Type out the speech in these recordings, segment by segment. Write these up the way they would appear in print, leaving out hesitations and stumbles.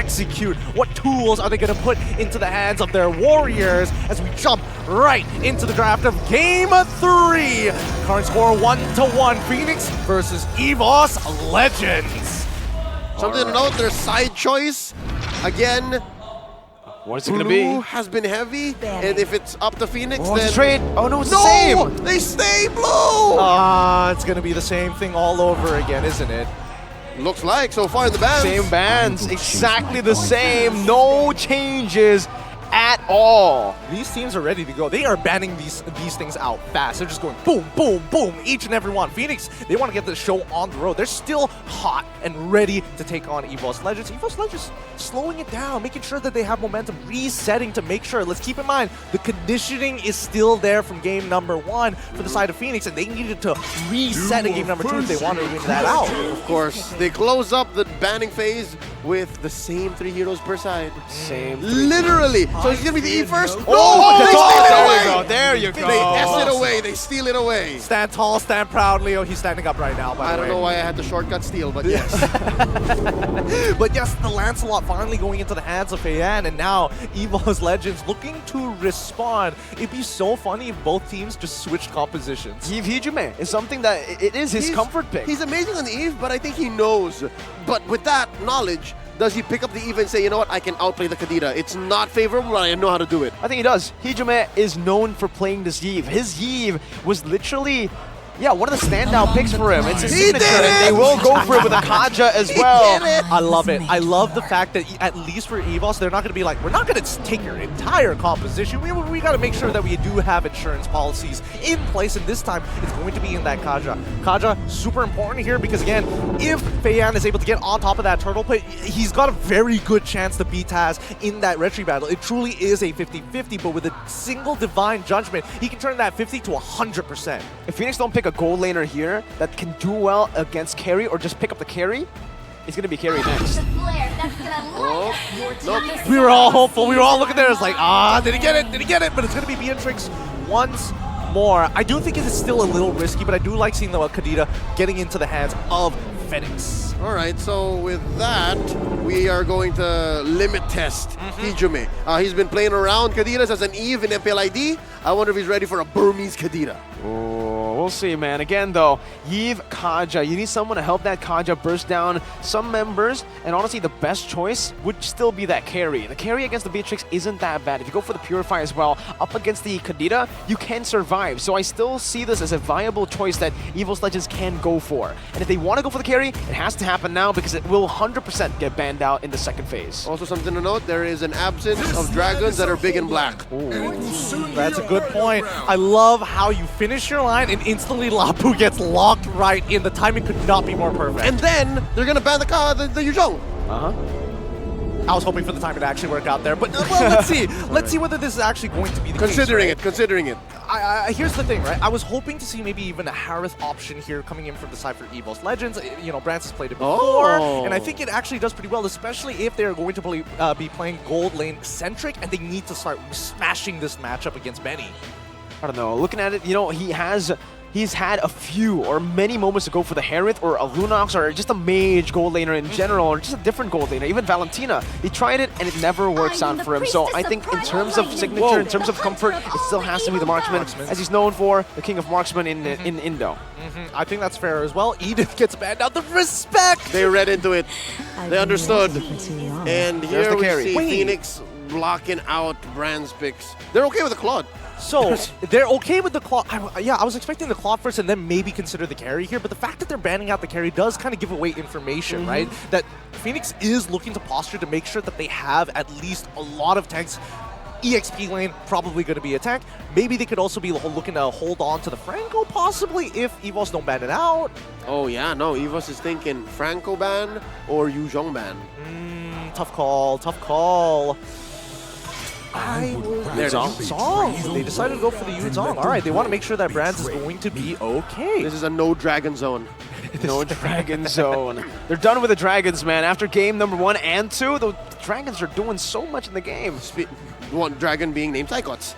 execute? What tools are they going to put into the hands of their warriors as we jump right into the draft of Game 3? Current score 1-1, Fenix versus EVOS Legends. Something to note, their side choice, again, What is it going to be? blue has been heavy, and if it's up to Fenix, Oh, then... it's a trade. Oh, no, it's the No! same. They stay blue! It's going to be the same thing all over again, isn't it? Looks like so far in the bans. Same bands, exactly the same. No changes at all. These teams are ready to go. They are banning these things out fast. They're just going boom, boom, boom, each and every one. Phoenix, they want to get the show on the road. They're still hot and ready to take on EVOS Legends. EVOS Legends slowing it down, making sure that they have momentum, resetting to make sure. Let's keep in mind, the conditioning is still there from game number 1 for the side of Phoenix, and they needed to reset in game number 2 if they wanted to win that out. Of course, they close up the banning phase with the same 3 heroes per side. Same. Literally. So it's going to be the E first. Oh, they steal it away. there you go. There you go. They S it away. They steal it away. Stand tall, stand proud, Leo. He's standing up right now, by I the way. don't know why I had the shortcut steal, but yes. But yes, the Lancelot finally going into the hands of Feiyan, and now EVOS Legends looking to respond. It'd be so funny if both teams just switched compositions. Eve Hijume is something that it is his comfort pick. He's amazing on the Eve, but I think he knows. But with that knowledge, does he pick up the Eve and say, you know what, I can outplay the Khadira? It's not favorable, but I know how to do it. I think he does. Hijume is known for playing this Eve. His Eve was literally, one of the standout picks for him. It's his signature, and they will go for it with a Kaja as well. I love it. I love the fact that at least for EVOS, they're not going to be like, we're not going to take your entire composition. We got to make sure that we do have insurance policies in place, and this time it's going to be in that Kaja. Kaja, super important here because, again, if Feiyan is able to get on top of that turtle pit, he's got a very good chance to beat Taz in that retry battle. It truly is a 50-50, but with a single Divine Judgment, he can turn that 50 to 100%. If Phoenix don't pick a gold laner here that can do well against carry or just pick up the carry, it's going to be carry next. We were all hopeful. We were all looking there. It's like, did he get it? Did he get it? But it's going to be Beatrix once more. I do think it is still a little risky, but I do like seeing the Khadira getting into the hands of Fenix. All right, so with that, we are going to limit test Hijume. He's been playing around Khadiras as an Eve in MPLID. I wonder if he's ready for a Burmese Khadira. Oh, we'll see, man. Again, though, Eve, Kaja, you need someone to help that Kaja burst down some members, and honestly, the best choice would still be that carry. The carry against the Beatrix isn't that bad. If you go for the Purify as well, up against the Khadira, you can survive. So I still see this as a viable choice that EVOS Legends can go for. And if they want to go for the carry, it has to happen now because it will 100% get banned out in the second phase. Also something to note, there is an absence of dragons that are big and black. That's a good point. I love how you finish your line and instantly Lapu gets locked right in. The timing could not be more perfect. And then they're going to ban the Yuzhong. I was hoping for the timing to actually work out there, but well, let's see. Let's see whether this is actually going to be the Considering case, it, considering it. Here's the thing, right? I was hoping to see maybe even a Harith option here coming in from the side for EVOS Legends. You know, Brance has played it before, and I think it actually does pretty well, especially if they're going to be playing gold lane centric, and they need to start smashing this matchup against Benny. I don't know. Looking at it, you know, he's had a few or many moments to go for the Harith or a Lunox or just a mage gold laner in general or just a different gold laner, even Valentina. He tried it and it never works out for him. So I think in terms of signature, in terms of comfort, it still has to be the marksman, as he's known for, the king of marksman in Indo. I think that's fair as well. Edith gets banned out. The respect! They read into it. They understood. And here we see Fenix blocking out Brand's picks. They're okay with the Claude. So, they're okay with the Claw. I was expecting the Claw first and then maybe consider the carry here, but the fact that they're banning out the carry does kind of give away information, right? That Fenix is looking to posture to make sure that they have at least a lot of tanks. EXP lane probably going to be attacked. Maybe they could also be looking to hold on to the Franco, possibly, if EVOS don't ban it out. Oh yeah, no, EVOS is thinking Franco ban or Yuzhong ban. Tough call, tough call. Yuzhong. They decided to go for the Yuzhong. All right, they want to make sure that Brands is going to be okay. This is a no dragon zone. No dragon zone. They're done with the dragons, man. After game number 1 and 2, the dragons are doing so much in the game. one dragon being named Psychots.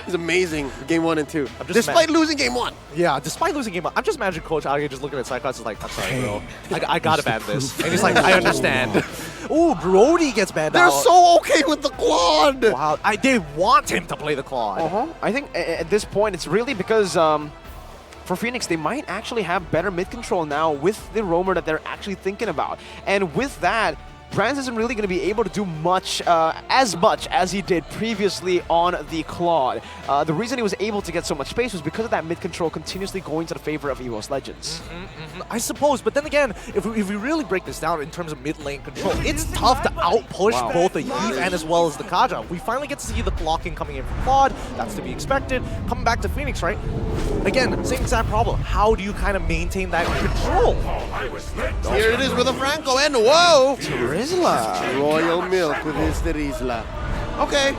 He's amazing. Game 1 and 2. just Despite losing game 1. Yeah, despite losing game 1, I'm just imagining Coach out here just looking at Cyclops is like, I'm sorry, bro. I gotta ban this. And he's like, I understand. Ooh, Brody gets banned They're out. so okay with the Claude. Wow, they want him to play the Claude. I think at this point it's really because for Fenix, they might actually have better mid control now with the roamer that they're actually thinking about. And with that, Brands isn't really going to be able to do much as he did previously on the Claude. The reason he was able to get so much space was because of that mid control continuously going to the favor of EVOS Legends. I suppose, but then again, if we really break this down in terms of mid lane control, it's tough to outpush both the Eve and as well as the Kaja. We finally get to see the blocking coming in from Claude. That's to be expected. Coming back to Fenix, right? Again, same exact problem. How do you kind of maintain that control? Here it is with a Franco, and whoa! Rizla. Royal Milk with his Rizla. Okay.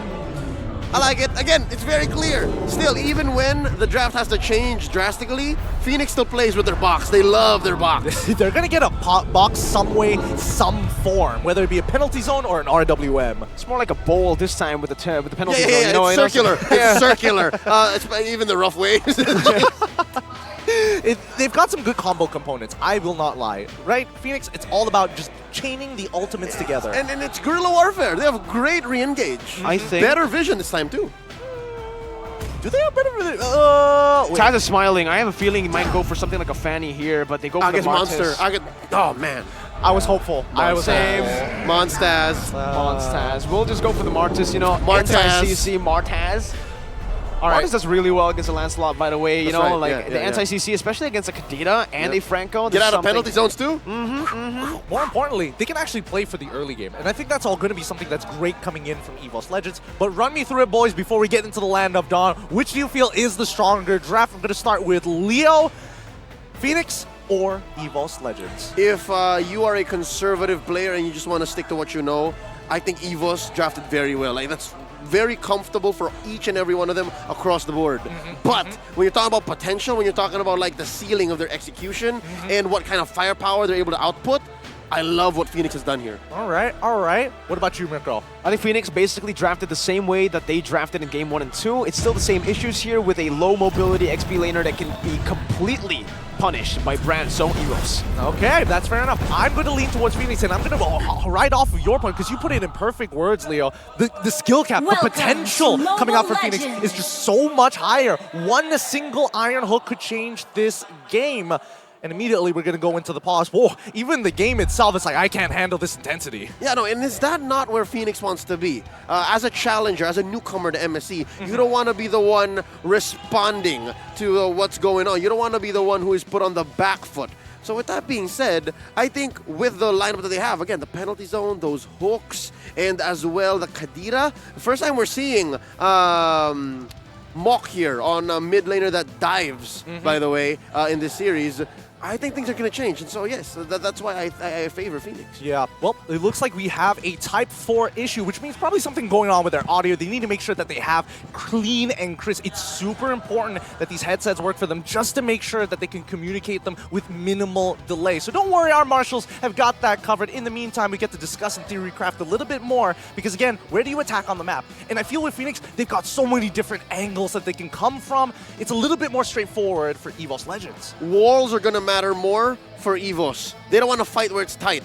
I like it. Again, it's very clear. Still, even when the draft has to change drastically, Fenix still plays with their box. They love their box. They're going to get a box some way, some form, whether it be a penalty zone or an RWM. It's more like a bowl this time with the penalty zone. Yeah, You know, it's circular. It's circular. It's even the rough waves. They've got some good combo components, I will not lie. Right? Fenix, it's all about just chaining the ultimates together. And it's guerrilla warfare. They have great re-engage. I think better vision this time too. Do they have better vision? Taz is smiling. I have a feeling he might go for something like a Fanny here, but they go for the Monster. Oh man. I was hopeful. I was Same. Monstaz. Monstaz. We'll just go for the Martis, you know. Martaz. Anti-CC Martaz. All right. Martis does really well against a Lancelot, by the way. You That's know, right. like the anti-CC, especially against a Kadena and a Franco. Get out of penalty zones too? More importantly, they can actually play for the early game. And I think that's all going to be something that's great coming in from EVOS Legends. But run me through it, boys, before we get into the Land of Dawn. Which do you feel is the stronger draft? I'm going to start with Leo, Fenix, or EVOS Legends. If you are a conservative player and you just want to stick to what you know, I think EVOS drafted very well. Like that's very comfortable for each and every one of them across the board. But when you're talking about potential, when you're talking about like the ceiling of their execution and what kind of firepower they're able to output, I love what Fenix has done here. All right, all right. What about you, Mirko? I think Fenix basically drafted the same way that they drafted in Game 1 and 2. It's still the same issues here with a low mobility XP laner that can be completely punished by Brand, so EVOS. Okay, that's fair enough. I'm going to lean towards Fenix, and I'm going to right off of your point, because you put it in perfect words, Leo. The skill cap, the potential coming out from Fenix is just so much higher. One single Iron Hook could change this game. And immediately we're going to go into the pause. Whoa, even the game itself is like, I can't handle this intensity. Yeah, no, and is that not where Fenix wants to be? As a challenger, as a newcomer to MSC, you don't want to be the one responding to what's going on. You don't want to be the one who is put on the back foot. So with that being said, I think with the lineup that they have, again, the penalty zone, those hooks, and as well the Kadira, the first time we're seeing Mock here on a mid laner that dives, by the way, in this series. I think things are going to change, and so yes, that's why I favor Fenix. Yeah, well, it looks like we have a Type 4 issue, which means probably something going on with their audio. They need to make sure that they have clean and crisp. It's super important that these headsets work for them just to make sure that they can communicate them with minimal delay. So don't worry, our marshals have got that covered. In the meantime, we get to discuss and theory craft a little bit more, because again, where do you attack on the map? And I feel with Fenix, they've got so many different angles that they can come from. It's a little bit more straightforward for EVOS Legends. Walls are going to matter more for EVOS. They don't want to fight where it's tight.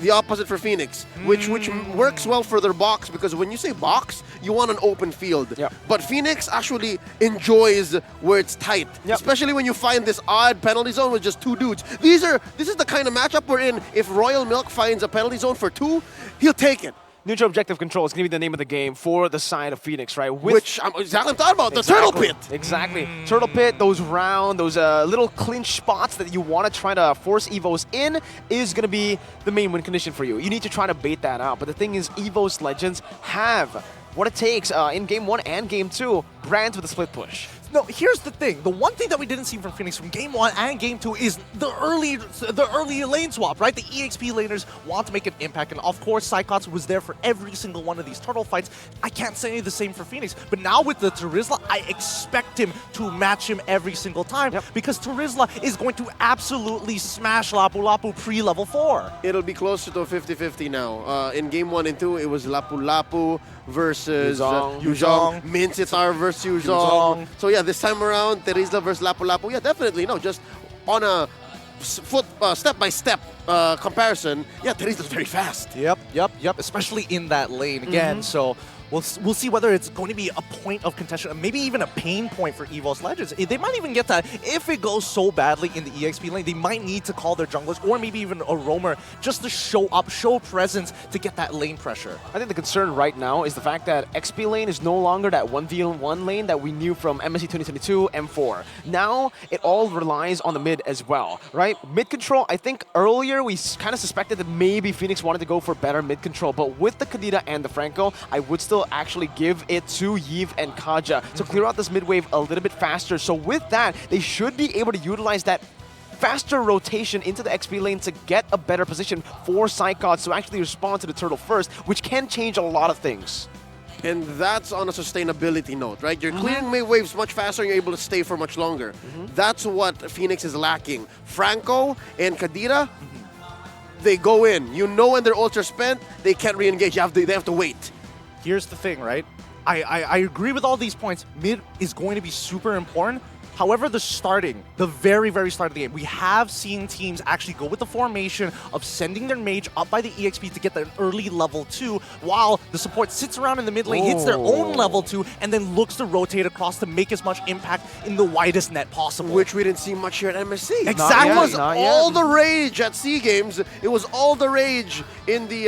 The opposite for Fenix, which works well for their box, because when you say box, you want an open field. Yep. But Fenix actually enjoys where it's tight, especially when you find this odd penalty zone with just two dudes. This is the kind of matchup we're in. If Royal Milk finds a penalty zone for two, he'll take it. Neutral objective control is going to be the name of the game for the side of Fenix, right? Which I'm exactly talking about, the Turtle Pit. Exactly. Turtle Pit, those little clinch spots that you want to try to force EVOS in is going to be the main win condition for you. You need to try to bait that out. But the thing is, EVOS Legends have what it takes in Game 1 and Game 2, Brands with a split push. No, here's the thing. The one thing that we didn't see from Fenix from Game 1 and Game 2 is the early lane swap, right? The EXP laners want to make an impact, and of course, Psychots was there for every single one of these turtle fights. I can't say the same for Fenix, but now with the Terizla, I expect him to match him every single time because Terizla is going to absolutely smash Lapu Lapu pre-level 4. It'll be closer to a 50-50 now. In Game 1 and 2, it was Lapu Lapu versus Yuzhong, Mincitar versus Yuzhong. So yeah, this time around, Terizla versus Lapu Lapu. Yeah, definitely. No, just on a step-by-step comparison, yeah, Terizla's very fast. Yep. Especially in that lane again. So we'll see whether it's going to be a point of contention, maybe even a pain point for EVOS Legends. They might even get that if it goes so badly in the EXP lane. They might need to call their junglers or maybe even a roamer just to show up, show presence to get that lane pressure. I think the concern right now is the fact that XP lane is no longer that 1v1 lane that we knew from MSC 2022 M4. Now it all relies on the mid as well, right? Mid control, I think earlier we kind of suspected that maybe Fenix wanted to go for better mid control, but with the Kadita and the Franco, I would still actually give it to Yves and Kaja to clear out this mid wave a little bit faster. So with that, they should be able to utilize that faster rotation into the XP lane to get a better position for Psychots to actually respond to the turtle first, which can change a lot of things. And that's on a sustainability note, right? You're clearing mid waves much faster and you're able to stay for much longer. That's what Fenix is lacking. Franco and Kadira, they go in. You know when their ults are spent, they can't re-engage. They have to wait. Here's the thing, right? I agree with all these points. Mid is going to be super important. However, the very, very start of the game, we have seen teams actually go with the formation of sending their mage up by the EXP to get their early level 2, while the support sits around in the mid lane, hits their own level 2, and then looks to rotate across to make as much impact in the widest net possible. Which we didn't see much here at MSC. Exactly. It was all the rage at SEA Games. It was all the rage in the,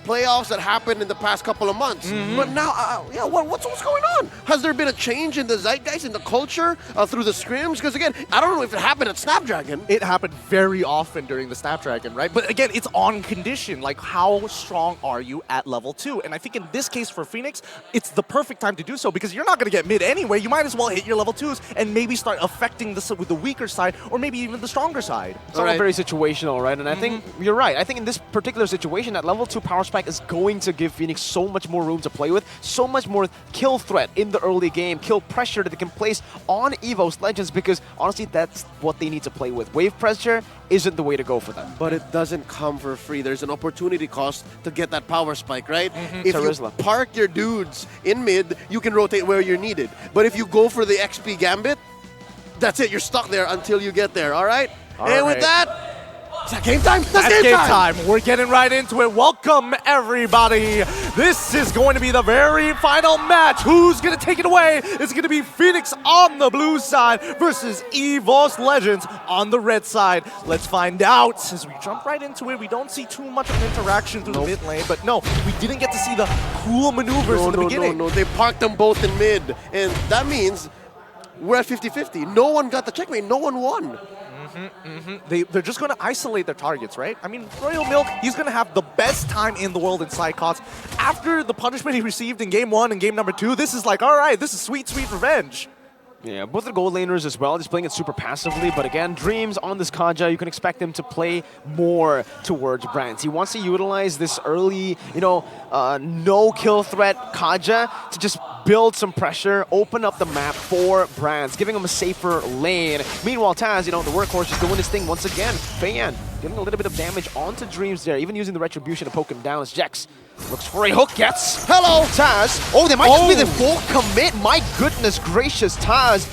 playoffs that happened in the past couple of months. But now, what's going on? Has there been a change in the zeitgeist, in the culture, through the scrims? Because again, I don't know if it happened at Snapdragon. It happened very often during the Snapdragon, right? But again, it's on condition. Like, how strong are you at level 2? And I think in this case for Fenix, it's the perfect time to do so because you're not going to get mid anyway. You might as well hit your level 2s and maybe start affecting with the weaker side or maybe even the stronger side. It's all very situational, right? And I think you're right. I think in this particular situation, that level 2 power spike is going to give Fenix so much more room to play with, so much more kill threat in the early game, kill pressure that they can place on EVOS Legends, because honestly, that's what they need to play with. Wave pressure isn't the way to go for them. But it doesn't come for free. There's an opportunity cost to get that power spike, right? If Terizla. you park your dudes in mid, you can rotate where you're needed. But if you go for the XP gambit, that's it. You're stuck there until you get there, all right? With that, is that game time? That's game time. We're getting right into it. Welcome, everybody. This is going to be the very final match. Who's going to take it away? It's going to be Fenix on the blue side versus EVOS Legends on the red side. Let's find out. As we jump right into it, we don't see too much of an interaction through the mid lane, but no, we didn't get to see the cool maneuvers in the beginning. No, they parked them both in mid, and that means we're at 50-50. No one got the checkmate. No one won. They're just going to isolate their targets, right? I mean, Royal Milk, he's going to have the best time in the world in Psychots. After the punishment he received in Game 1 and Game number 2, this is like, all right, this is sweet, sweet revenge. Yeah, both the gold laners as well, just playing it super passively. But again, Dreams on this Kaja, you can expect him to play more towards Brands. He wants to utilize this early, no kill threat Kaja to just build some pressure, open up the map for Brands, giving him a safer lane. Meanwhile, Taz, the workhorse, is doing his thing once again. Fan getting a little bit of damage onto Dreams there, even using the Retribution to poke him down as Jex looks for a hook, gets. Hello, Taz. Oh, there might just be the full commit. My goodness gracious, Taz.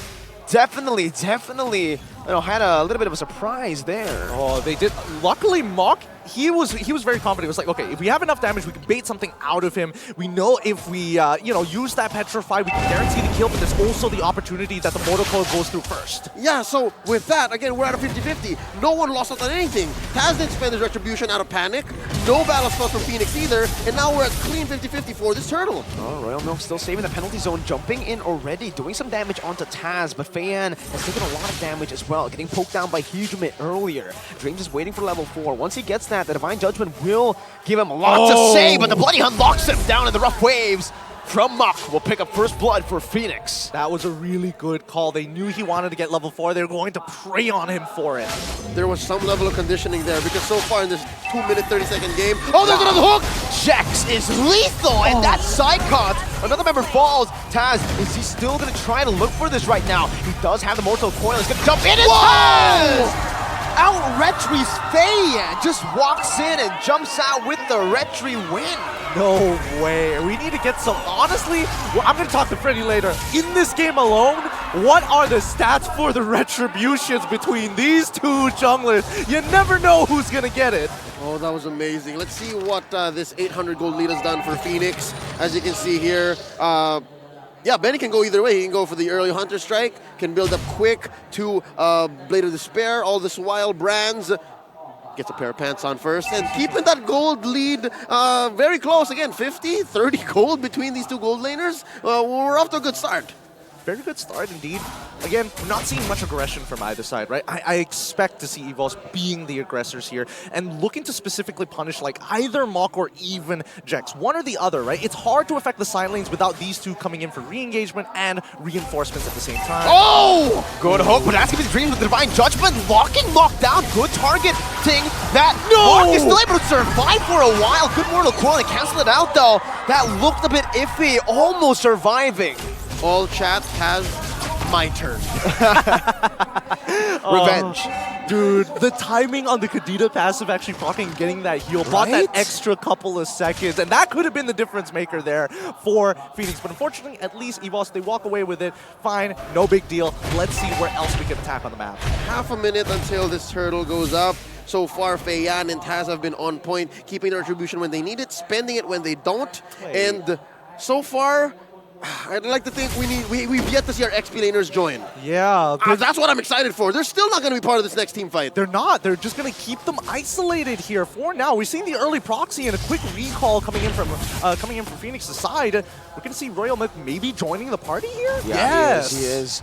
Definitely, had a little bit of a surprise there. Oh, they did. Luckily, Mock, he was very confident. He was like, okay, if we have enough damage, we can bait something out of him. We know if we, use that Petrify, we can guarantee the kill, but there's also the opportunity that the Mortal Coil goes through first. Yeah, so with that, again, we're at a 50-50. No one lost out on anything. Taz didn't spend his Retribution out of panic. No battle spells from Fenix either, and now we're at clean 50-50 for this turtle. Oh, Royal Milk still saving the penalty zone, jumping in already, doing some damage onto Taz, but Fan has taken a lot of damage as well, getting poked down by Hugement earlier. Dreams is waiting for level 4. Once he gets that, the Divine Judgment will give him a lot to say, but the Bloody Hunt locks him down in the rough waves. from Mach will pick up first blood for Fenix. That was a really good call. They knew he wanted to get level 4. They were going to prey on him for it. There was some level of conditioning there because so far in this 2-minute, 30-second game, oh, there's another hook! Jax is lethal, and that Psychons. Another member falls. Taz, is he still going to try to look for this right now? He does have the Mortal Coil. He's going to jump in, and Taz! Out-retries Faye, just walks in and jumps out with the retry win. No way. We need to get some, honestly, well, I'm going to talk to Freddy later. In this game alone, what are the stats for the retributions between these two junglers? You never know who's going to get it. Oh, that was amazing. Let's see what this 800 gold lead has done for Fenix. As you can see here, yeah, Benny can go either way. He can go for the early Hunter Strike, can build up quick to Blade of Despair. All this while Brands gets a pair of pants on first and keeping that gold lead very close. Again, 50, 30 gold between these two gold laners. We're off to a good start. Very good start indeed. Again, we're not seeing much aggression from either side, right? I expect to see EVOS being the aggressors here and looking to specifically punish like either Mach or even Jax. One or the other, right? It's hard to affect the side lanes without these two coming in for re-engagement and reinforcements at the same time. Oh! Good hook, but that's going to be Dreams with the Divine Judgment. Locking Mach down. Good targeting. That Mach is still able to survive for a while. Good Mortal Coil to cancel it out though. That looked a bit iffy. Almost surviving. All chat has my turn. Revenge. Dude, the timing on the Kadita passive actually fucking getting that heal bought that extra couple of seconds, and that could have been the difference maker there for Fenix. But unfortunately, at least EVOS, they walk away with it. Fine, no big deal. Let's see where else we can attack on the map. Half a minute until this turtle goes up. So far, Feiyan and Taz have been on point, keeping their retribution when they need it, spending it when they don't. And so far, I'd like to think we've yet to see our XP laners join. Yeah. That's what I'm excited for. They're still not going to be part of this next team fight. They're not. They're just going to keep them isolated here for now. We're seeing the early proxy and a quick recall coming in from Fenix's side. We're going to see Royal Myth maybe joining the party here? Yeah, yes. He is.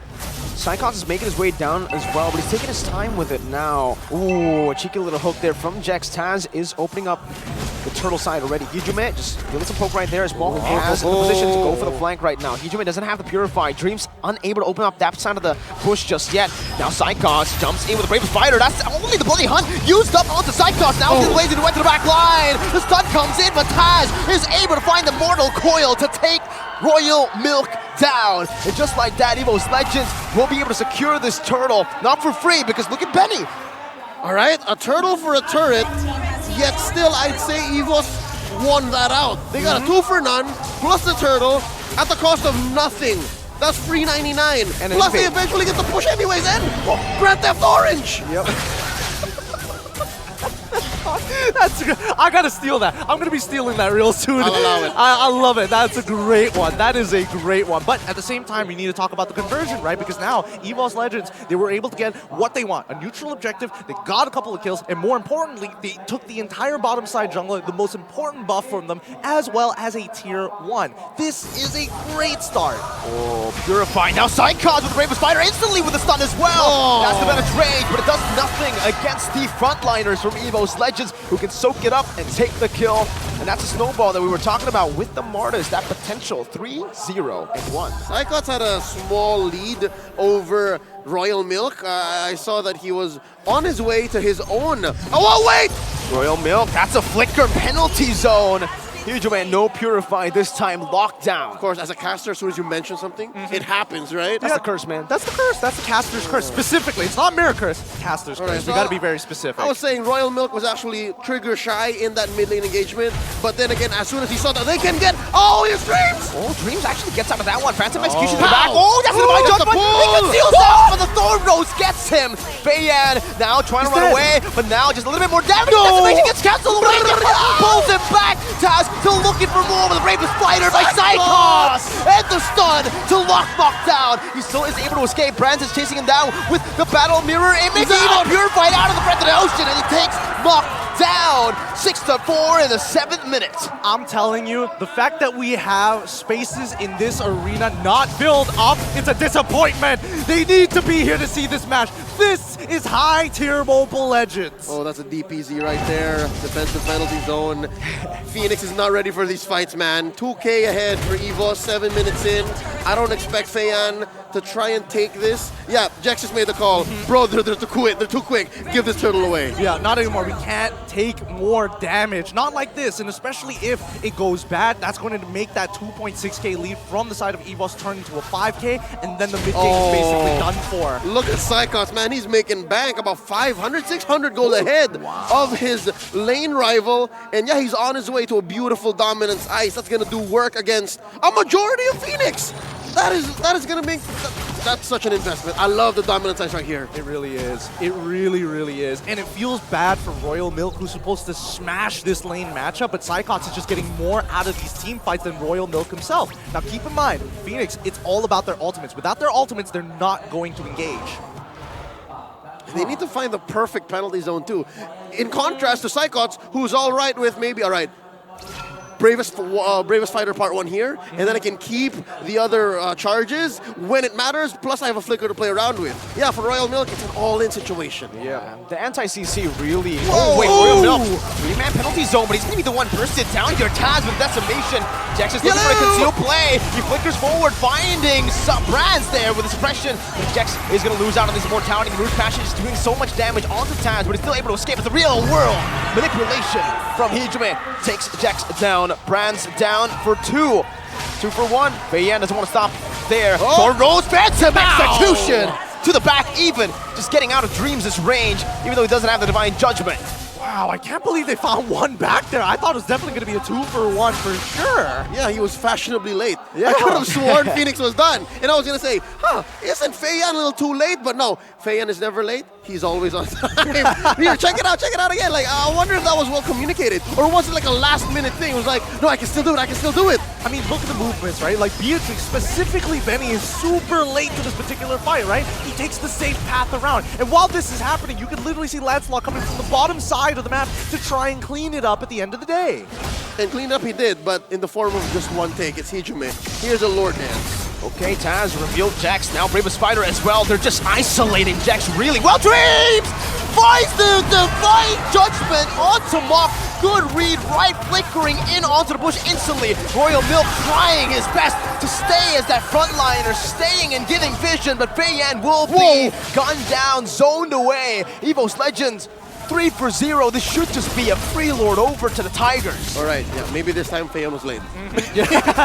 Psychons is making his way down as well, but he's taking his time with it now. Ooh, a cheeky little hook there from Jax. Taz is opening up the turtle side already. Hijume just giving some poke right there as Balkan has in the position to go for the flank right now. Hijume doesn't have the Purify. Dreams unable to open up that side of the push just yet. Now Psychons jumps in with a Brave Spider. That's only the Bloody Hunt used up onto Psychons. Now he's lazy to went to the back line. The stun comes in, but Taz is able to find the Mortal Coil to take Royal Milk down. And just like that, EVOS Legends will be able to secure this turtle. Not for free, because look at Benny. All right, a turtle for a turret, yet still I'd say EVOS won that out. They got a 2 for none, plus the turtle, at the cost of nothing. That's free 99. And plus they eventually get the push anyways, and Grand Theft Orange! Yep. I gotta steal that. I'm gonna be stealing that real soon. I'll allow it. I love it. That's a great one. That is a great one. But at the same time, we need to talk about the conversion, right? Because now, EVOS Legends, they were able to get what they want. A neutral objective, they got a couple of kills, and more importantly, they took the entire bottom side jungler, the most important buff from them, as well as a tier 1. This is a great start. Oh, Purify. Now Psychons with the Brave Spider instantly with the stun as well. Oh. That's the better trade, but it does nothing against the frontliners from EVOS Legends, who can soak it up and take the kill. And that's a snowball that we were talking about with the Martyrs, that potential 3-0 and 1. Psychons had a small lead over Royal Milk. I saw that he was on his way to his own. Oh, wait! Royal Milk, that's a flicker penalty zone. Hijume, no Purify this time, locked down. Of course, as a caster, as soon as you mention something, it happens, right? That's the curse, man. That's the curse. That's the caster's curse. Specifically, it's not mirror curse. Caster's curse. so We gotta be very specific. I was saying Royal Milk was actually trigger shy in that mid lane engagement, but then again, as soon as he saw that they can get his Dreams! Oh, Dreams actually gets out of that one. Phantom Execution in the Wow. back. Oh, that's the Divine That's Judgment. the He pull. conceals that, but the Thorn Rose gets him. Feiyan now trying to run away, but now just a little bit more damage. Decimation gets canceled away. Pulls him back. Taz still looking for more with the Brave Spider by Psychons. And the stun to lock Mach down. He still is able to escape. Brands is chasing him down with the Battle Mirror. It makes it even Purified out of the breath of the ocean, and he takes Mach down 6-4 in the 7th minute. I'm telling you, the fact that we have spaces in this arena not filled up, it's a disappointment. They need to be here to see this match. This is high-tier Mobile Legends. Oh, that's a DPZ right there. Defensive penalty zone. Fenix is not ready for these fights, man. 2K ahead for EVO, 7 minutes in. I don't expect Feiyan to try and take this. Yeah, Jax just made the call. Bro, they're too quick. They're too quick. Give this turtle away. Yeah, not anymore. We can't take more damage. Not like this, and especially if it goes bad, that's going to make that 2.6k lead from the side of EVOS turn into a 5k, and then the mid game is basically done for. Look at Psychots, man. He's making bank about 500, 600 goals ahead of his lane rival. And yeah, he's on his way to a beautiful dominance ice. That's going to do work against a majority of Fenix. That is going to make... That's such an investment. I love the dominance ice right here. It really is. It really, really is. And it feels bad for Royal Milk, who's supposed to smash this lane matchup, but Psychots is just getting more out of these team fights than Royal Milk himself. Now keep in mind, Fenix, it's all about their ultimates. Without their ultimates, they're not going to engage. They need to find the perfect penalty zone too. In contrast to Psychots, who's all right with maybe, all right, Bravest Fighter Part 1 here, and then I can keep the other charges when it matters, plus I have a flicker to play around with. Yeah, for Royal Milk, it's an all-in situation. Yeah, the anti-CC really... Whoa! Oh, wait, Royal Milk. 3-man penalty zone, but he's going to be the one bursted down here. Taz with decimation. Jax is looking for a concealed play. He flickers forward, finding Brands there with a suppression. But Jax is going to lose out on this immortality. The Root Passion is doing so much damage onto Taz, but he's still able to escape. It's a real-world manipulation from Hijime. Takes Jax down. Brands down for 2. 2 for 1. Feiyan doesn't want to stop there. Rose Phantom execution to the back even. Just getting out of Dreams' range, even though he doesn't have the Divine Judgment. Wow, I can't believe they found one back there. I thought it was definitely going to be a 2 for 1 for sure. Yeah, he was fashionably late. Yeah. I could have sworn Fenix was done. And I was going to say, isn't Feiyan a little too late? But no, Feiyan is never late. He's always on time. Here, check it out again. Like, I wonder if that was well communicated. Or was it like a last-minute thing? It was like, no, I can still do it. I mean, look at the movements, right? Like Beatrix, specifically Benny, is super late to this particular fight, right? He takes the safe path around. And while this is happening, you can literally see Lancelot coming from the bottom side of the map to try and clean it up at the end of the day. And clean up he did, but in the form of just one take. It's Hijime. Here's a Lord Dance. Okay, Taz revealed Jax, now Bravest Fighter as well. They're just isolating Jax really well. Dreams finds the Divine Judgment onto Mock. Good read, right flickering in onto the bush instantly. Royal Milk trying his best to stay as that frontliner, staying and giving vision, but Feiyan will be gunned down, zoned away. EVOS Legends 3 for 0. This should just be a free lord over to the Tigers. All right, yeah, maybe this time Feiyan was late.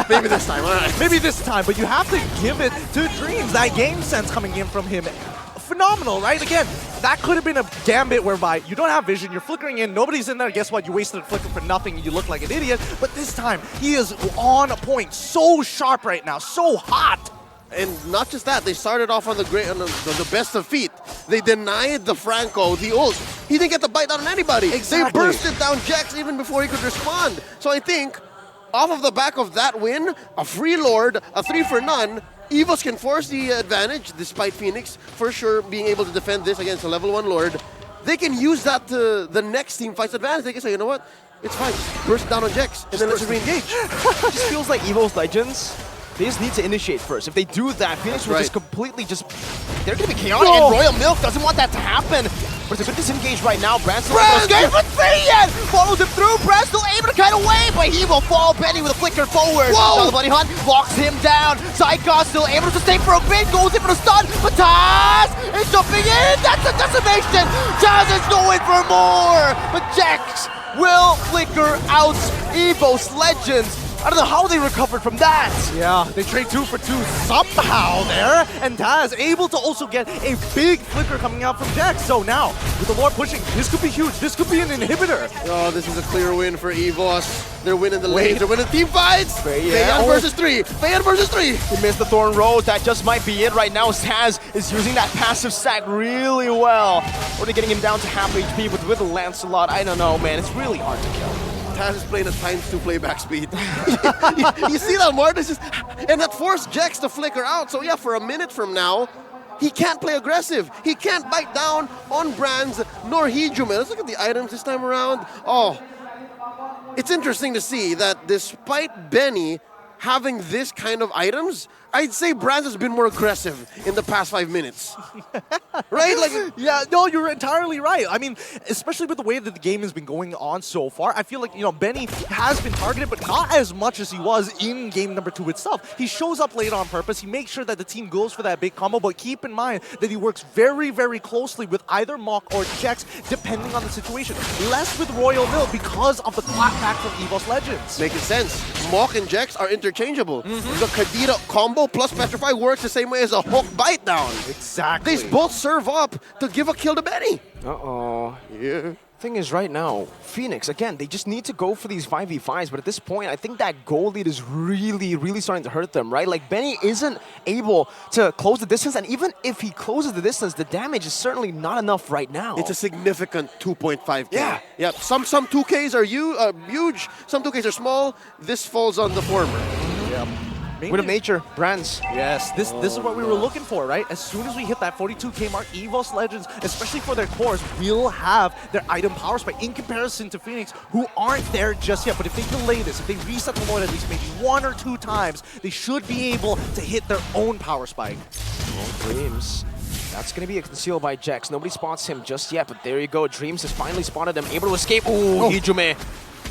Maybe this time, all right. Maybe this time, but you have to give it to Dreams. That game sense coming in from him, phenomenal, right? Again, that could have been a gambit whereby you don't have vision, you're flickering in, nobody's in there, guess what? You wasted a flicker for nothing and you look like an idiot. But this time, he is on point, so sharp right now, so hot. And not just that, they started off on the best of feet. They denied the Franco the ult. He didn't get the bite down on anybody. Exactly. They bursted down Jax even before he could respond. So I think, off of the back of that win, a free lord, a 3 for none, EVOS can force the advantage, despite Fenix for sure being able to defend this against a level 1 lord. They can use that to the next team fight's advantage. They can say, you know what, it's fine, just burst down on Jax, and then let's re-engage. It just feels like EVOS Legends, they just need to initiate first. If they do that, Fenix will just completely they're going to be chaotic, and Royal Milk doesn't want that to happen. But it's a good disengage right now. Brands still able to escape, but Feiyan follows him through. Brands still able to cut away, but he will fall. Benny with a flicker forward. Now the Bunny Hunt locks him down. Psychos still able to sustain for a bit, goes in for the stun, but Taz is jumping in. That's a decimation. Taz is going for more, but Jax will flicker out EVOS Legends. I don't know how they recovered from that. Yeah, they trade 2 for 2 somehow there, and Taz able to also get a big flicker coming out from Jax. So now, with the Lord pushing, this could be huge. This could be an inhibitor. Oh, this is a clear win for EVOS. They're winning the lanes. They're winning team fights. Feiyan versus 3. Feiyan versus 3. He missed the Thorn Rose. That just might be it right now. Taz is using that passive stack really well. Already getting him down to half HP, but with Lancelot, I don't know, man. It's really hard to kill. Taz is playing at ×2 playback speed. you see that, Martin? And that forced Jax to flicker out. So yeah, for a minute from now, he can't play aggressive. He can't bite down on Brands nor Hijime. Let's look at the items this time around. Oh, it's interesting to see that despite Benny having this kind of items, I'd say Brands has been more aggressive in the past 5 minutes. Right? Like, yeah, no, you're entirely right. I mean, especially with the way that the game has been going on so far, I feel like, you know, Benny has been targeted, but not as much as he was in game number 2 itself. He shows up late on purpose. He makes sure that the team goes for that big combo, but keep in mind that he works very, very closely with either Mach or Jex, depending on the situation. Less with Royal Mill because of the clapback from EVOS Legends. making sense. Mach and Jex are interchangeable. The Kadira combo plus Petrify works the same way as a hook bite down. Exactly. They both serve up to give a kill to Benny. Uh-oh. Yeah. Thing is, right now, Fenix, again, they just need to go for these 5v5s, but at this point, I think that goal lead is really starting to hurt them, right? Like, Benny isn't able to close the distance, and even if he closes the distance, the damage is certainly not enough right now. It's a significant 2.5K. Yeah. Yeah. Some 2Ks are huge, some 2Ks are small. This falls on the former. Yeah. Wind of Nature, Brands. Yes, this is what we were looking for, right? As soon as we hit that 42K mark, EVOS Legends, especially for their cores, will have their item power spike in comparison to Fenix, who aren't there just yet. But if they delay this, if they reset the Lord at least maybe 1 or 2 times, they should be able to hit their own power spike. Dreams. That's going to be concealed by Jex. Nobody spots him just yet, but there you go. Dreams has finally spotted him, able to escape. Ooh, Hijume.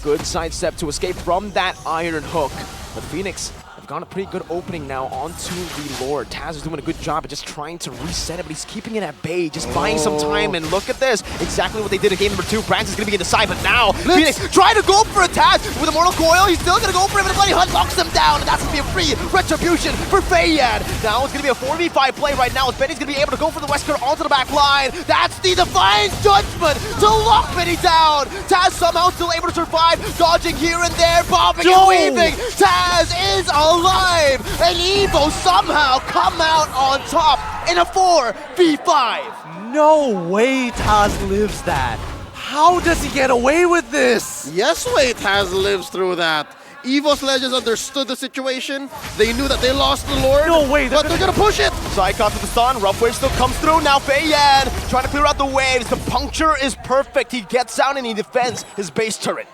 Good sidestep to escape from that Iron Hook. But Fenix have got a pretty good opening now onto the Lord. Taz is doing a good job at just trying to reset it, but he's keeping it at bay, just buying some time. And look at this. Exactly what they did in game number 2. Brands is going to be in the side, but now Fenix trying to go for a Taz with a Mortal Coil. He's still going to go for it, but the Bloody Hunt locks him down. And that's going to be a free retribution for Fayad. Now it's going to be a 4v5 play right now, as Benny's going to be able to go for the Wesker onto the back line. That's the Defiant Judgment to lock Benny down. Taz somehow still able to survive, dodging here and there, bobbing and weaving. Taz is alive, and EVO somehow come out on top in a 4v5. No way Taz lives that. How does he get away with this? Yes, wait, Taz lives through that. EVOS Legends understood the situation. They knew that they lost the Lord. No way, But they're gonna push it. Psychops with the stun, Rough Wave still comes through. Now Fayad trying to clear out the waves. The puncture is perfect. He gets out and he defends his base turret.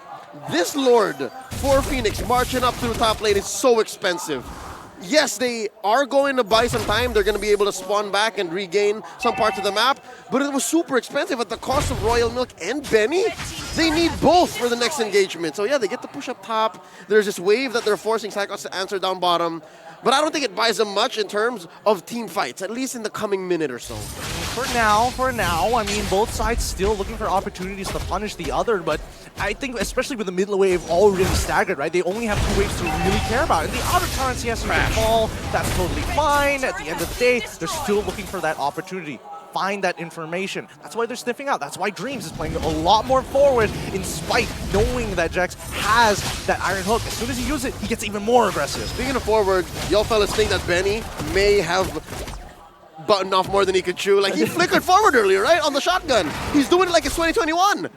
This Lord for Fenix marching up through top lane is so expensive. Yes, they are going to buy some time. They're going to be able to spawn back and regain some parts of the map. But it was super expensive at the cost of Royal Milk and Benny. They need both for the next engagement. So yeah, they get to push up top. There's this wave that they're forcing Psychos to answer down bottom. But I don't think it buys them much in terms of team fights, at least in the coming minute or so. For now, I mean, both sides still looking for opportunities to punish the other, but I think especially with the mid wave already staggered, right? They only have 2 waves to really care about. And the outer turrets, yes, you can fall. That's totally fine. At the end of the day, they're still looking for that opportunity. Find that information. That's why they're sniffing out. That's why Dreams is playing a lot more forward in spite knowing that Jex has that Iron Hook. As soon as he uses it, he gets even more aggressive. Speaking of forward, y'all fellas think that Benny may have buttoned off more than he could chew. Like, he flickered forward earlier, right? On the shotgun. He's doing it like it's 2021.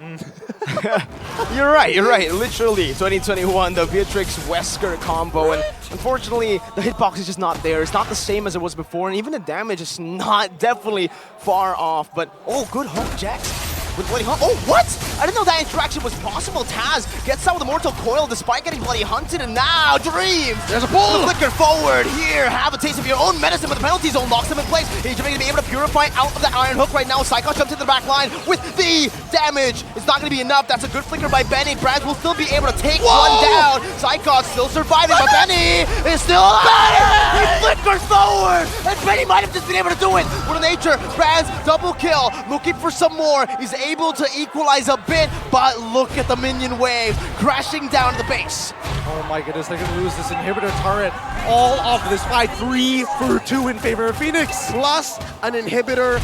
You're right. Literally, 2021, the Beatrix Wesker combo. And unfortunately, the hitbox is just not there. It's not the same as it was before. And even the damage is not definitely far off. But, oh, good hook, Jax. With Bloody Hunt. Oh, what? I didn't know that interaction was possible. Taz gets out with a Mortal Coil despite getting Bloody Hunted, and now Dreams. There's a pull. Flicker forward. Here, have a taste of your own medicine, but the penalty zone locks him in place. He's going to be able to purify out of that Iron Hook right now. Psycho jumps into the back line with the damage. It's not going to be enough. That's a good flicker by Benny. Brands will still be able to take one down. Psycho still surviving, but Benny is still alive. He flickers forward, and Benny might have just been able to do it. What a nature. Brands double kill, looking for some more. He's able to equalize a bit, but look at the minion wave crashing down to the base. Oh my goodness, they're gonna lose this inhibitor turret all off of this fight. 3 for 2 in favor of Fenix. Plus an inhibitor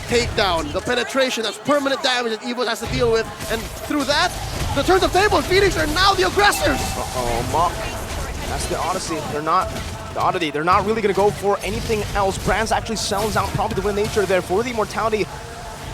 takedown. The penetration, that's permanent damage that EVOS has to deal with. And through that, the turns of table, Fenix are now the aggressors. Uh-oh, Mach. That's the Odyssey. They're not the Oddity. They're not really gonna go for anything else. Brands actually sells out probably the win nature there for the immortality.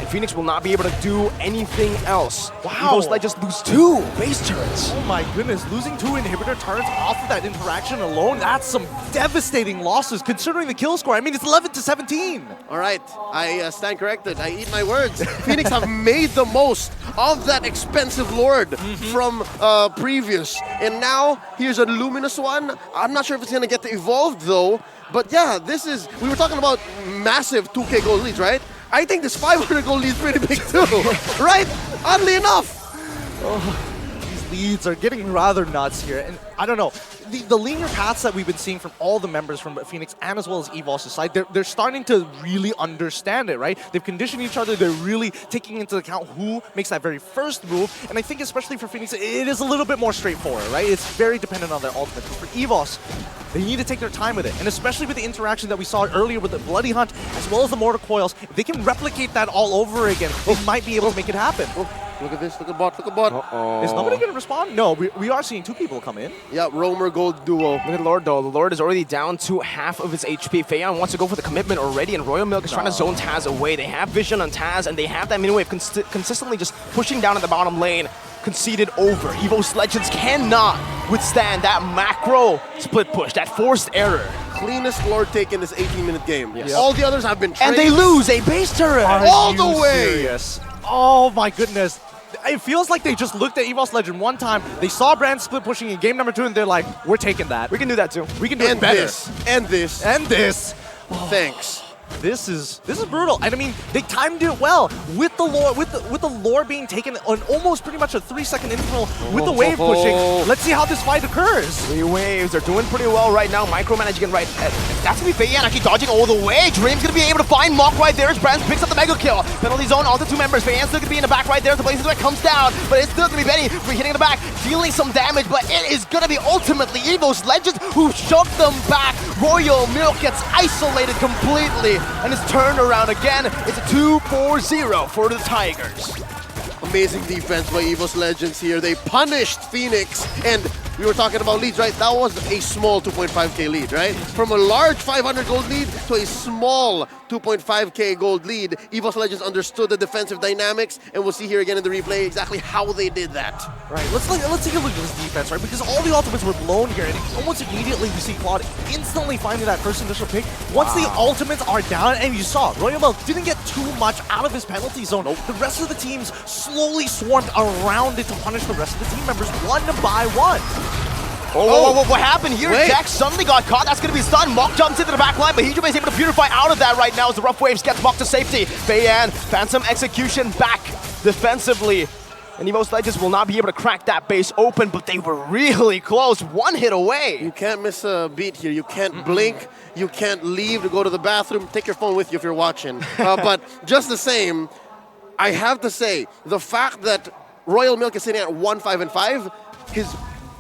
and Fenix will not be able to do anything else. Wow. EVOS Legends lose 2 base turrets. Oh my goodness, losing 2 inhibitor turrets off of that interaction alone, that's some devastating losses considering the kill score. I mean, it's 11-17. All right, I stand corrected. I eat my words. Fenix have made the most of that expensive Lord from previous. And now, here's a Luminous one. I'm not sure if it's going to get evolved, though. But yeah, this is... We were talking about massive 2K gold leads, right? I think this 500 gold lead is pretty big, too. Right? Oddly enough. These leads are getting rather nuts here. And I don't know. The linear paths that we've been seeing from all the members from Fenix and as well as EVOS' side, they're starting to really understand it, right? They've conditioned each other. They're really taking into account who makes that very first move. And I think especially for Fenix, it is a little bit more straightforward, right? It's very dependent on their ultimate. But for EVOS, they need to take their time with it. And especially with the interaction that we saw earlier with the Bloody Hunt, as well as the Mortar Coils, if they can replicate that all over again, they might be able to make it happen. Look at this. Look at bot. Look at bot. Is nobody going to respond? No, we are seeing 2 people come in. Yeah, Roamer Gold duo. Look at Lord, though. The Lord is already down to half of his HP. Feiyan wants to go for the commitment already, and Royal Milk is trying to zone Taz away. They have vision on Taz, and they have that mini wave consistently just pushing down at the bottom lane. Conceded over. EVOS Legends cannot withstand that macro split push, that forced error. Cleanest Lord take in this 18-minute game. Yes. All the others have been And they lose a base turret. all the way. Serious? Oh my goodness. It feels like they just looked at EVOS Legend one time, they saw Brand split pushing in game number 2, and they're like, we're taking that. We can do that too. We can do it better. And this. And this. Thanks. This is brutal. And I mean, they timed it well with the lore, with the lore being taken on almost pretty much a 3-second interval with the wave pushing. Let's see how this fight occurs. 3 waves. They're doing pretty well right now. Micromanaging right. That's gonna be Feiyan actually dodging all the way. Dream's gonna be able to find Mock right there as Brands picks up the mega kill. Penalty zone onto 2 members. Feiyan's still gonna be in the back right there. The Blaze Duet comes down, but it's still gonna be Benny hitting the back, dealing some damage. But it is gonna be ultimately EVOS Legends who shoved them back. Royal Milk gets isolated completely, and it's turned around again. It's a 2-4-0 for the Tigers. Amazing defense by EVOS Legends here. They punished Fenix, and we were talking about leads, right? That was a small 2.5k lead, right? From a large 500 gold lead to a small 2.5k gold lead. EVOS Legends understood the defensive dynamics, and we'll see here again in the replay exactly how they did that. Right, let's take a look at this defense, right? Because all the ultimates were blown here, and almost immediately we see Claude instantly finding that first initial pick. Once the ultimates are down, and you saw, Royal Milk didn't get too much out of his penalty zone. The rest of the teams slowly swarmed around it to punish the rest of the team members one by one. What happened here? Wait. Jack suddenly got caught. That's going to be stunned. Mock jumps into the back line, but Hijime is able to purify out of that right now as the rough waves gets Mock to safety. Feiyan, Phantom Execution back defensively. And EVOS Legends will not be able to crack that base open, but they were really close. 1 hit away. You can't miss a beat here. You can't blink. You can't leave to go to the bathroom. Take your phone with you if you're watching. But just the same, I have to say, the fact that Royal Milk is sitting at 1-5-5, his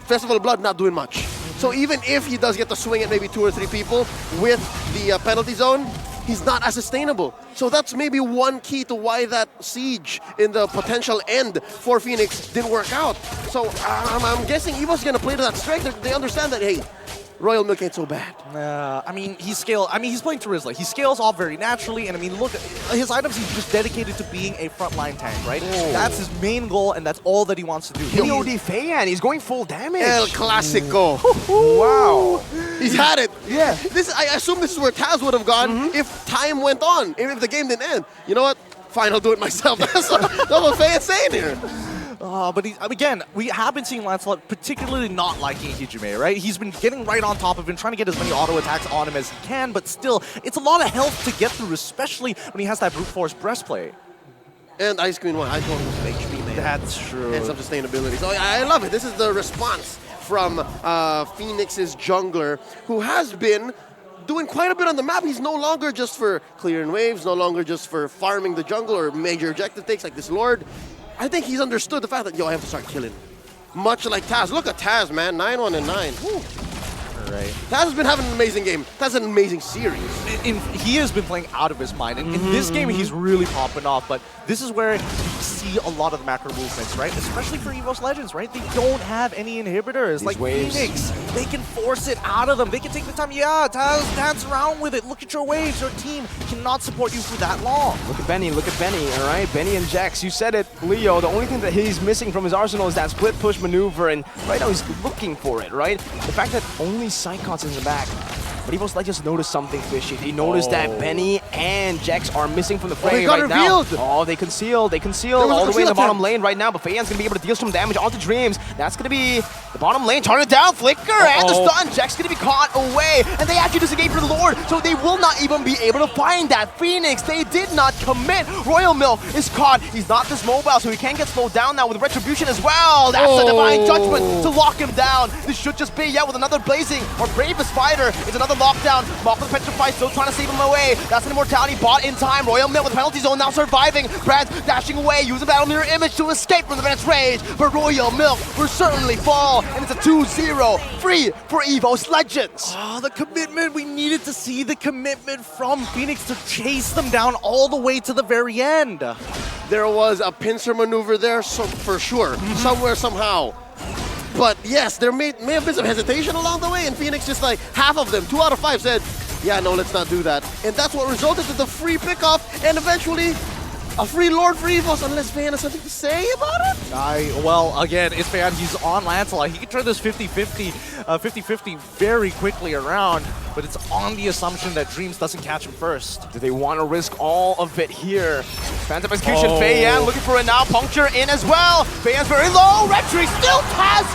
Festival of Blood not doing much. So even if he does get to swing at maybe 2 or 3 people with the penalty zone, he's not as sustainable. So that's maybe one key to why that siege in the potential end for Fenix didn't work out. So I'm guessing EVO's is going to play to that strength. They understand that, hey, Royal Milk ain't so bad. I mean, he's playing Terizla. He scales off very naturally, and I mean, look, his items, he's just dedicated to being a frontline tank, right? That's his main goal, and that's all that he wants to do. KOD Feiyan, he's going full damage. El Clasico. Wow. He's had it. Yeah. I assume this is where Taz would have gone if time went on, if the game didn't end. You know what? Fine, I'll do it myself. That's what Feiyan's saying here. But again, we have been seeing Lancelot particularly not liking Hijime, right? He's been getting right on top of him, trying to get as many auto attacks on him as he can, but still, it's a lot of health to get through, especially when he has that brute force breastplate. And Ice Queen 1, I told him some HP, man. That's true. And some sustainability. So I love it. This is the response from Phoenix's jungler, who has been doing quite a bit on the map. He's no longer just for clearing waves, no longer just for farming the jungle or major objective takes like this Lord. I think he's understood the fact that, yo, I have to start killing. Much like Taz. Look at Taz, man. 9-1 and 9. Woo. Right. Taz has been having an amazing game. Taz has an amazing series. He has been playing out of his mind. And in this game, he's really popping off. But this is where you see a lot of the macro movements, right? Especially for EVOS Legends, right? They don't have any inhibitors. These like waves. Fenix, they can force it out of them. They can take the time, dance around with it. Look at your waves. Your team cannot support you for that long. Look at Benny, all right? Benny and Jax, you said it, Leo. The only thing that he's missing from his arsenal is that split push maneuver, and right now he's looking for it, right? The fact that only Psychots is in the back. But EVOS Legends noticed something fishy. They noticed that Benny and Jax are missing from the frame got right revealed. now. Oh, they conceal all the way in the bottom lane right now, but Feiyan's gonna be able to deal some damage onto Dreams. That's gonna be the bottom lane, turn it down, Flicker, and the stun. Jax gonna be caught away, and they actually disengage for the Lord, so they will not even be able to find that Fenix. They did not commit. Royal Milk is caught. He's not this mobile, so he can get slowed down now with Retribution as well. That's a Divine Judgment to lock him down. This should just be, with another Blazing or Bravest Spider. It's another lockdown. Mock with Petrify, still trying to save him away. That's an Immortality bought in time. Royal Milk with Penalty Zone now surviving. Brad dashing away, using Battle Mirror Image to escape from the Bennett's rage. But Royal Milk will certainly fall, and it's a 2-0 free for EVOS Legends. Oh, the commitment. We needed to see the commitment from Fenix to chase them down all the way to the very end. There was a pincer maneuver there, so for sure, somewhere, somehow. But yes, there may have been some hesitation along the way, and Fenix just like half of them, 2 out of 5 said, yeah, no, let's not do that. And that's what resulted in the free pickoff, and eventually a free Lord for EVOS, unless Fan has something to say about it? Well, again, it's Fan. He's on Lancelot. He can turn this 50-50 very quickly around, but it's on the assumption that Dreams doesn't catch him first. Do they want to risk all of it here? Phantom Execution, Feiyan looking for it now. Puncture in as well. Feiyan's very low. Retry still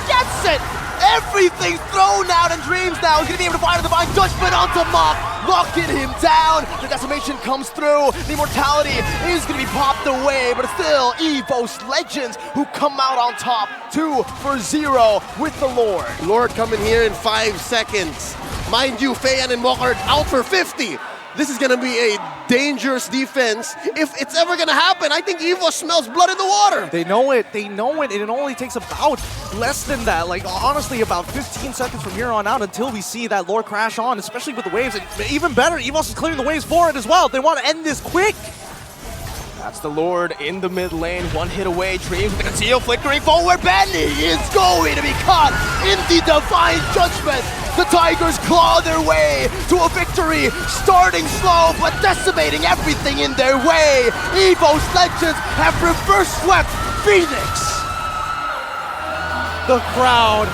gets it. Everything's thrown out, and Dreams now is going to be able to find a Divine Judgment onto Mock, locking him down. The Decimation comes through. The Immortality is going to be popped away, but it's still EVOS Legends who come out on top, 2-0 with the Lord. Lord coming here in 5 seconds. Mind you, Feiyan and Mock are out for 50. This is going to be a dangerous defense. If it's ever going to happen, I think EVO smells blood in the water. They know it, and it only takes about less than that. Like, honestly, about 15 seconds from here on out until we see that Lord crash on, especially with the waves. And even better, EVOS is clearing the waves for it as well. They want to end this quick. That's the Lord in the mid lane, 1 hit away. Dreams with the conceal, flickering forward. Benny is going to be caught in the Divine Judgment. The Tigers claw their way to a victory, starting slow but decimating everything in their way. EVOS Legends have reverse swept Fenix. The crowd,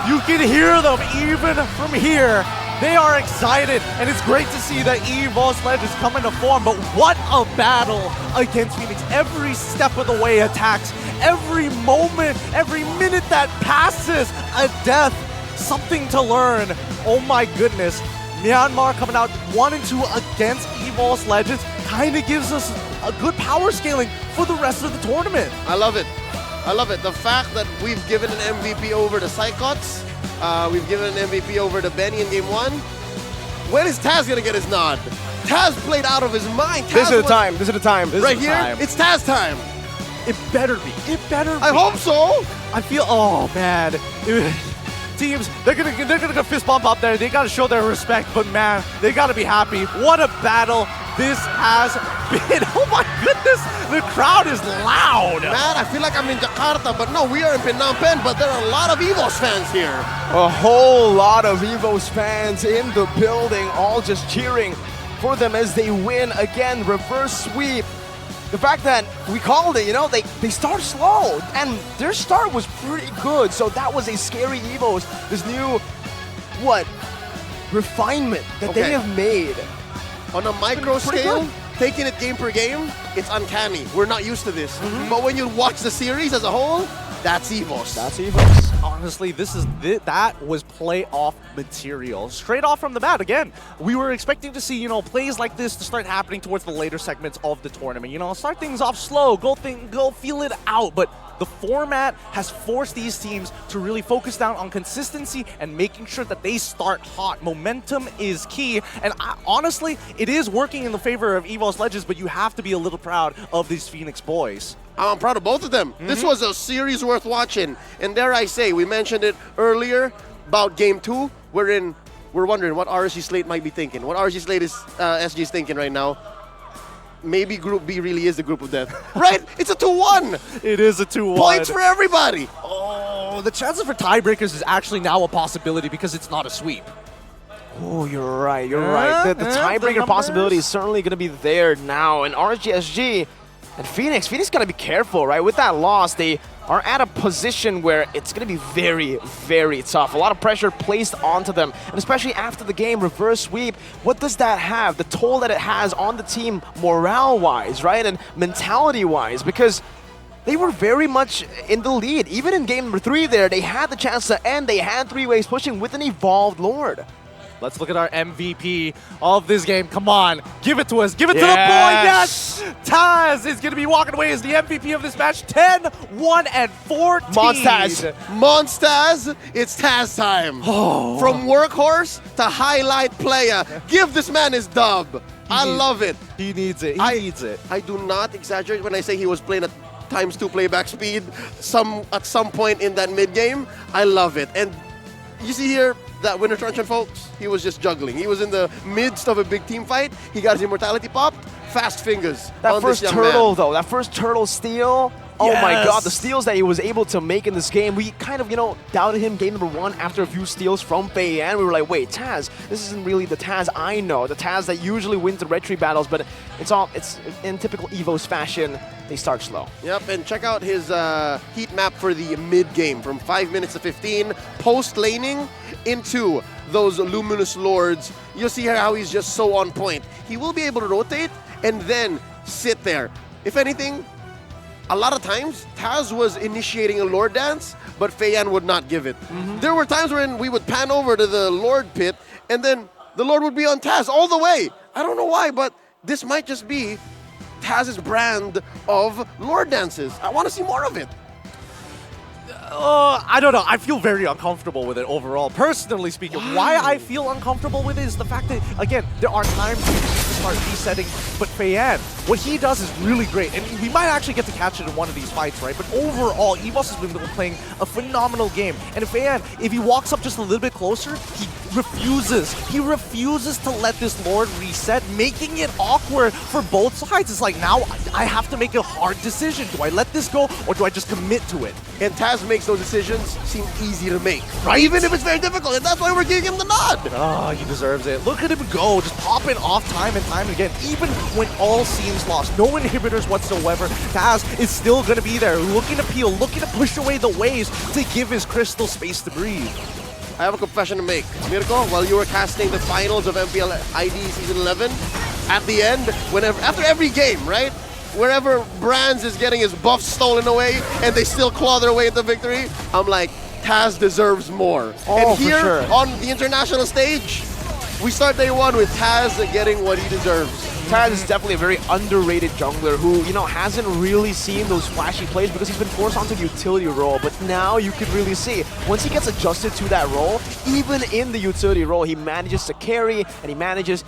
you can hear them even from here. They are excited, and it's great to see that EVOS Legends come into form, but what a battle against Fenix. Every step of the way attacks, every moment, every minute that passes, a death, something to learn. Oh my goodness. Myanmar coming out 1-2 against EVOS Legends kind of gives us a good power scaling for the rest of the tournament. I love it. I love it. The fact that we've given an MVP over to Psychots, we've given an MVP over to Benny in game 1. When is Taz gonna get his nod? Taz played out of his mind. This is the time. Right here, it's Taz time. It better be. It better be. I hope so. I feel, oh man. Teams, they're gonna go fist bump up there. They gotta show their respect, but man, they gotta be happy. What a battle this has been. Oh my goodness, the crowd is loud. Man, I feel like I'm in Jakarta, but no, we are in Phnom Penh, but there are a lot of EVOS fans here. A whole lot of EVOS fans in the building, all just cheering for them as they win again. Reverse sweep. The fact that we called it, they start slow, and their start was pretty good, so that was a scary EVOS. This new, refinement that they have made. On a micro scale, taking it game per game, it's uncanny. We're not used to this. But when you watch the series as a whole, that's EVOS. That's EVOS. Honestly, that was playoff material. Straight off from the bat. Again, we were expecting to see, plays like this to start happening towards the later segments of the tournament. Start things off slow, go feel it out. But the format has forced these teams to really focus down on consistency and making sure that they start hot. Momentum is key. And honestly, it is working in the favor of EVOS Legends, but you have to be a little proud of these Fenix boys. I'm proud of both of them. This was a series worth watching. And dare I say, we mentioned it earlier about game 2. We're wondering what RSG Slate might be thinking. What RSG Slate is SG is thinking right now. maybe Group B really is the group of death. Right? It's a 2-1. It is a 2-1. Points for everybody. Oh, the chances for tiebreakers is actually now a possibility because it's not a sweep. Oh, you're right. You're right. The tiebreaker possibility is certainly going to be there now. And RGSG and Fenix got to be careful, right? With that loss, they are at a position where it's going to be very, very tough. A lot of pressure placed onto them. And especially after the game, reverse sweep, what does that have? The toll that it has on the team morale-wise, right? And mentality-wise, because they were very much in the lead. Even in game number 3 there, they had the chance to end. They had 3 ways pushing with an evolved Lord. Let's look at our MVP of this game. Come on, give it to us. Give it to the boy. Yes! Taz is going to be walking away as the MVP of this match. 10, 1, and 14. Monstaz, it's Taz time. Oh. From workhorse to highlight player. Give this man his dub. I love it. He needs it. He needs it. I do not exaggerate when I say he was playing at ×2 playback speed at some point in that mid-game. I love it. And you see here, that winner truncheon, folks, he was just juggling. He was in the midst of a big team fight. He got his immortality popped. Fast fingers. That first turtle, though, that first turtle steal. Oh my god, the steals that he was able to make in this game. We kind of, doubted him game number 1 after a few steals from Fei Yan. We were like, wait, Taz, this isn't really the Taz I know. The Taz that usually wins the retry battles, but it's in typical EVOS fashion. They start slow. Yep, and check out his heat map for the mid-game from 5 minutes to 15. Post-laning into those Luminous Lords. You'll see here how he's just so on point. He will be able to rotate and then sit there. If anything, a lot of times, Taz was initiating a Lord dance, but Fei Yan would not give it. There were times when we would pan over to the Lord pit, and then the Lord would be on Taz all the way. I don't know why, but this might just be Taz's brand of Lord dances. I want to see more of it. I don't know. I feel very uncomfortable with it overall. Personally speaking, why I feel uncomfortable with it is the fact that, again, there are times when you need to start resetting, but Fei Yan, what he does is really great. And we might actually get to catch it in one of these fights, right? But overall, EVOS has been playing a phenomenal game. And Fei Yan, if he walks up just a little bit closer, he refuses. He refuses to let this Lord reset, making it awkward for both sides. It's like, now I have to make a hard decision. Do I let this go, or do I just commit to it? And Taz makes those decisions seem easy to make, right? Even if it's very difficult, and that's why we're giving him the nod. Oh, he deserves it. Look at him go, just popping off time and time again, even when all seems lost. No inhibitors whatsoever. Taz is still going to be there, looking to peel, looking to push away the waves to give his crystal space to breathe. I have a confession to make. Mirko, while you were casting the finals of MPL ID Season 11, at the end, after every game, right? Wherever Brands is getting his buffs stolen away and they still claw their way into victory, I'm like, Taz deserves more. And here on the international stage, we start day 1 with Taz getting what he deserves. Taz is definitely a very underrated jungler who, hasn't really seen those flashy plays because he's been forced onto the utility role. But now you can really see, once he gets adjusted to that role, even in the utility role, he manages to carry and he manages